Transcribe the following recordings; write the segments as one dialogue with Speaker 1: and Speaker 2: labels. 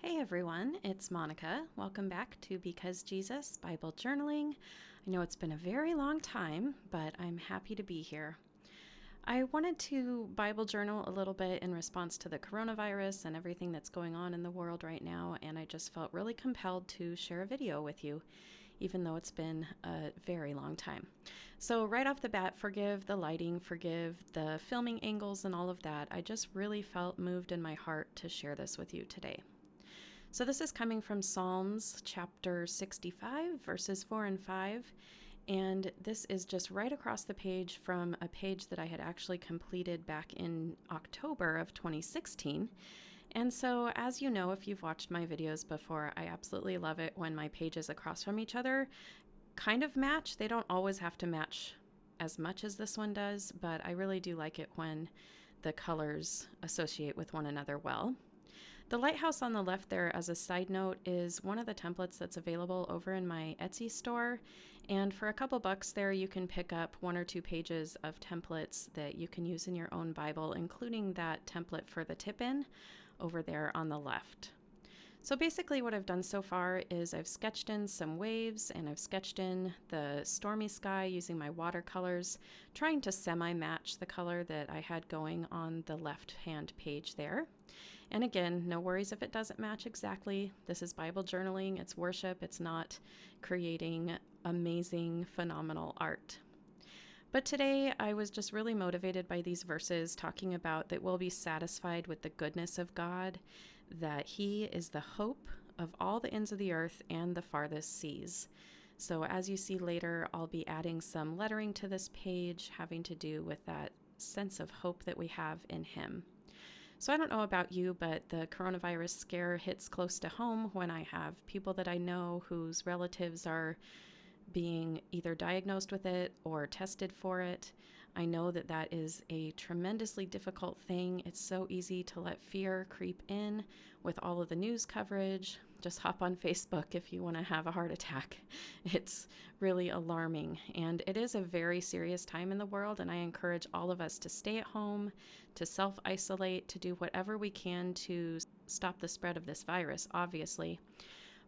Speaker 1: Hey everyone, it's Monica. Welcome back to Because Jesus Bible Journaling. I know it's been a very long time, but I'm happy to be here. I wanted to Bible journal a little bit in response to the coronavirus and everything that's going on in the world right now, and I just felt really compelled to share a video with you, even though it's been a very long time. So right off the bat, forgive the lighting, forgive the filming angles and all of that. I just really felt moved in my heart to share this with you today. So this is coming from Psalms chapter 65, verses 4 and 5. And this is just right across the page from a page that I had actually completed back in October of 2016. And so, as you know, if you've watched my videos before, I absolutely love it when my pages across from each other kind of match. They don't always have to match as much as this one does, but I really do like it when the colors associate with one another well. The lighthouse on the left there, as a side note, is one of the templates that's available over in my Etsy store. And for a couple bucks there, you can pick up 1 or 2 pages of templates that you can use in your own Bible, including that template for the tip-in over there on the left. So basically what I've done so far is I've sketched in some waves and I've sketched in the stormy sky using my watercolors, trying to semi-match the color that I had going on the left-hand page there. And again, no worries if it doesn't match exactly. This is Bible journaling, it's worship, it's not creating amazing, phenomenal art. But today I was just really motivated by these verses talking about that we'll be satisfied with the goodness of God, that He is the hope of all the ends of the earth and the farthest seas. So as you see later, I'll be adding some lettering to this page having to do with that sense of hope that we have in Him. So I don't know about you, but the coronavirus scare hits close to home when I have people that I know whose relatives are being either diagnosed with it or tested for it. I know that that is a tremendously difficult thing. It's so easy to let fear creep in with all of the news coverage. Just hop on Facebook if you want to have a heart attack. It's really alarming, and it is a very serious time in the world, and I encourage all of us to stay at home, to self-isolate, to do whatever we can to stop the spread of this virus, obviously.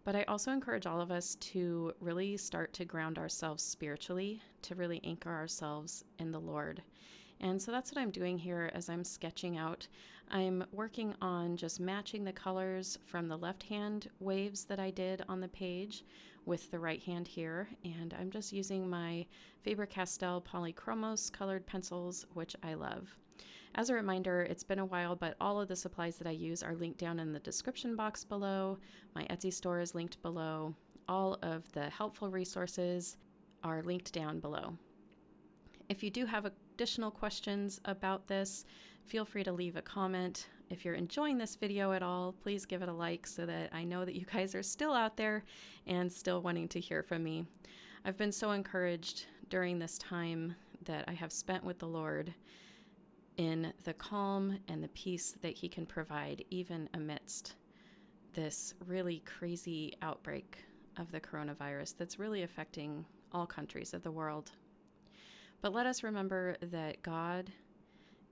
Speaker 1: But I also encourage all of us to really start to ground ourselves spiritually, to really anchor ourselves in the Lord. And so that's what I'm doing here as I'm sketching out. I'm working on just matching the colors from the left hand waves that I did on the page with the right hand here. And I'm just using my Faber-Castell polychromos colored pencils, which I love. As a reminder, it's been a while, but all of the supplies that I use are linked down in the description box below. My Etsy store is linked below. All of the helpful resources are linked down below. If you do have additional questions about this, feel free to leave a comment. If you're enjoying this video at all, please give it a like so that I know that you guys are still out there and still wanting to hear from me. I've been so encouraged during this time that I have spent with the Lord in the calm and the peace that He can provide even amidst this really crazy outbreak of the coronavirus that's really affecting all countries of the world. But let us remember that God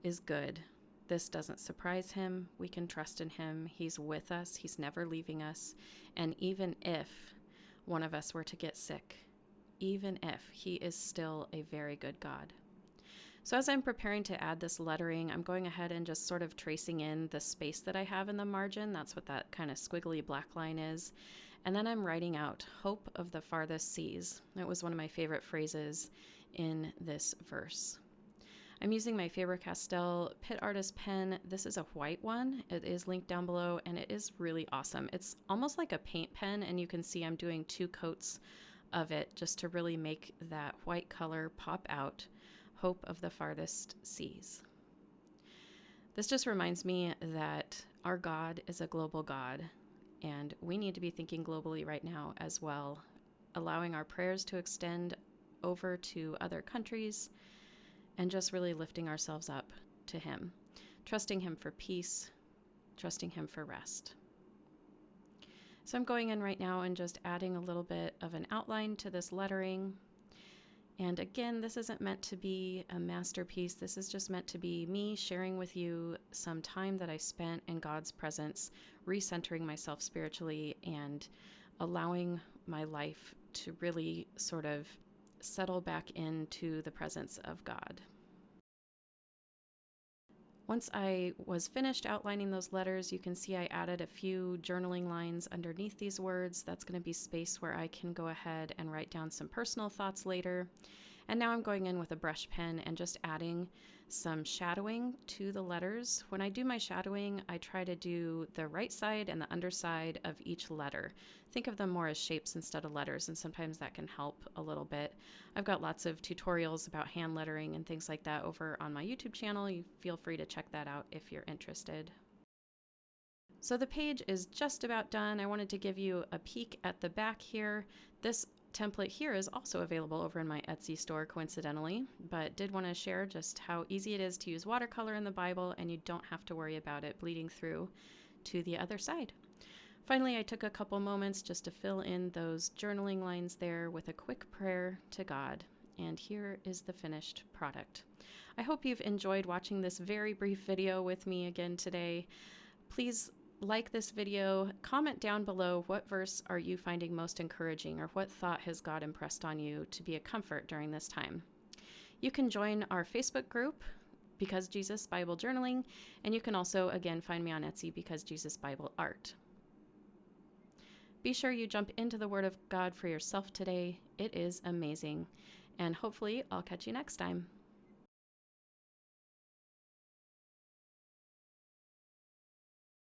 Speaker 1: is good. This doesn't surprise Him. We can trust in Him. He's with us. He's never leaving us. And even if one of us were to get sick, even if, He is still a very good God. So as I'm preparing to add this lettering, I'm going ahead and just sort of tracing in the space that I have in the margin. That's what that kind of squiggly black line is. And then I'm writing out hope of the farthest seas. That was one of my favorite phrases in this verse. I'm using my Faber-Castell Pit Artist pen. This is a white one. It is linked down below, and it is really awesome. It's almost like a paint pen, and you can see I'm doing 2 coats of it just to really make that white color pop out. Hope of the farthest seas. This just reminds me that our God is a global God, and we need to be thinking globally right now as well, allowing our prayers to extend over to other countries, and just really lifting ourselves up to Him, trusting Him for peace, trusting Him for rest. So I'm going in right now and just adding a little bit of an outline to this lettering. And again, this isn't meant to be a masterpiece. This is just meant to be me sharing with you some time that I spent in God's presence, recentering myself spiritually and allowing my life to really sort of settle back into the presence of God. Once I was finished outlining those letters, you can see I added a few journaling lines underneath these words. That's going to be space where I can go ahead and write down some personal thoughts later. And now I'm going in with a brush pen and just adding some shadowing to the letters. When I do my shadowing, I try to do the right side and the underside of each letter. Think of them more as shapes instead of letters, and sometimes that can help a little bit. I've got lots of tutorials about hand lettering and things like that over on my YouTube channel. You feel free to check that out if you're interested. So the page is just about done. I wanted to give you a peek at the back here. This template here is also available over in my Etsy store, coincidentally, but did want to share just how easy it is to use watercolor in the Bible, and you don't have to worry about it bleeding through to the other side. Finally, I took a couple moments just to fill in those journaling lines there with a quick prayer to God, and here is the finished product. I hope you've enjoyed watching this very brief video with me again today. Please like this video, comment down below what verse are you finding most encouraging, or what thought has God impressed on you to be a comfort during this time. You can join our Facebook group, Because Jesus Bible Journaling, and you can also, again, find me on Etsy, Because Jesus Bible Art. Be sure you jump into the Word of God for yourself today. It is amazing, and hopefully I'll catch you next time.